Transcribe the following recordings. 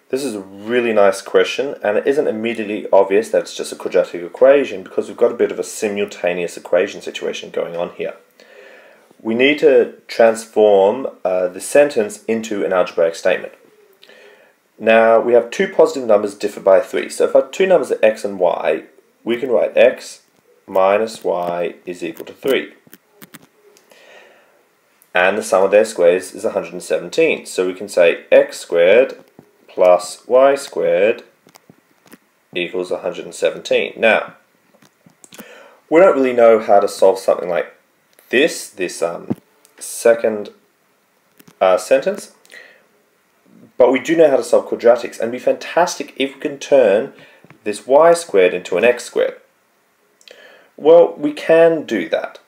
This is a really nice question, and it isn't immediately obvious that it's just a quadratic equation because we've got a bit of a simultaneous equation situation going on here. We need to transform the sentence into an algebraic statement. Now, we have two positive numbers differ by 3. So if our two numbers are x and y, we can write x minus y is equal to 3. And the sum of their squares is 117. So we can say x squared plus y squared equals 117. Now, we don't really know how to solve something like this second sentence, but we do know how to solve quadratics, and it'd be fantastic if we can turn this y squared into an x squared. Well, we can do that.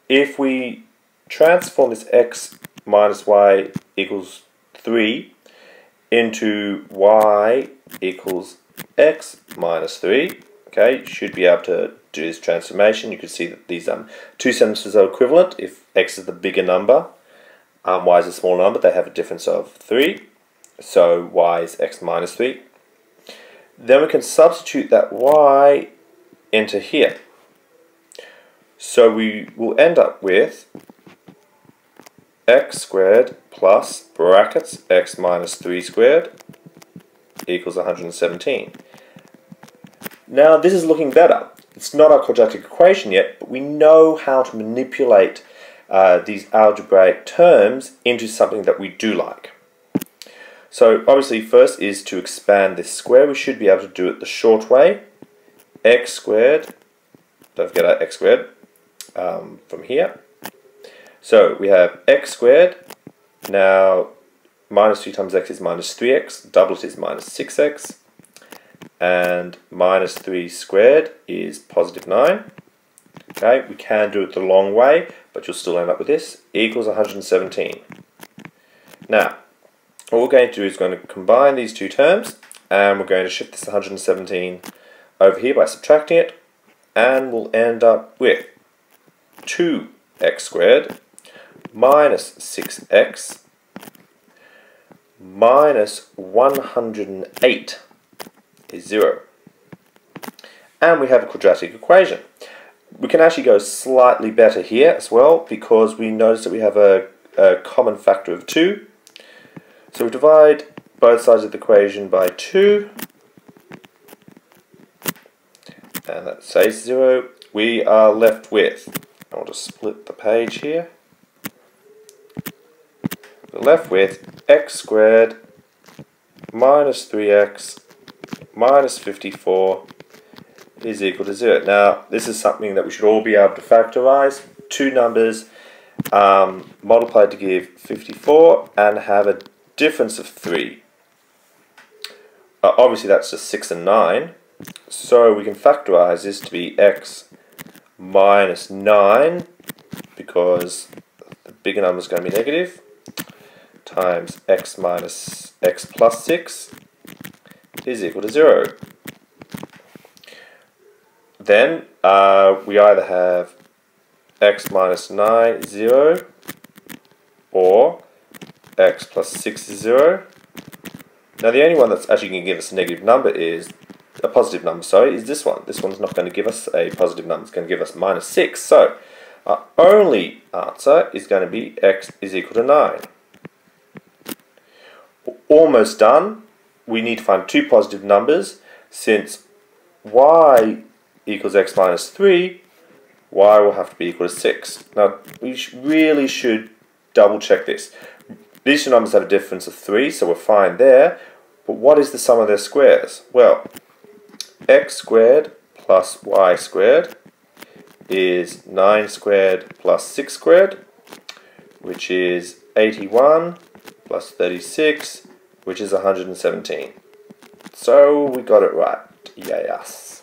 If we transform this x minus y equals 3 into y equals x minus 3, okay, you should be able to do this transformation. You can see that these two sentences are equivalent. If x is the bigger number, y is a small number, they have a difference of 3, so y is x minus 3. Then we can substitute that y into here. So we will end up with x squared plus brackets x minus 3 squared equals 117. Now this is looking better. It's not our quadratic equation yet, but we know how to manipulate these algebraic terms into something that we do like. So obviously first is to expand this square. We should be able to do it the short way. X squared, don't forget our x squared from here. So we have x squared. Now minus 3 times x is minus 3x, double it is minus 6x, and minus 3 squared is positive 9. Okay, we can do it the long way, but you'll still end up with this, equals 117. Now, what we're going to do is going to combine these two terms, and we're going to shift this 117 over here by subtracting it, and we'll end up with 2x squared minus 6x minus 108 is 0. And we have a quadratic equation. We can actually go slightly better here as well, because we notice that we have a common factor of 2. So we divide both sides of the equation by 2, and that says 0. We are left with, I'll just split the page here, we're left with x squared minus 3x minus 54 is equal to 0. Now, this is something that we should all be able to factorize. Two numbers multiplied to give 54 and have a difference of 3. Obviously, that's just 6 and 9. So we can factorize this to be x minus 9, because the bigger number is going to be negative, times x minus x plus 6 is equal to 0. Then we either have x minus 9 is 0, or x plus 6 is 0. Now the only one that's actually going to give us a negative number is, a positive number, sorry, is this one. This one's not going to give us a positive number, it's going to give us minus 6. So our only answer is going to be x is equal to 9. Almost done. We need to find two positive numbers. Since y equals x minus 3, y will have to be equal to 6. Now, we really should double check this. These two numbers have a difference of 3, so we're fine there. But what is the sum of their squares? Well, x squared plus y squared is 9 squared plus 6 squared, which is 81 plus 36, which is 117. So we got it right. Yes.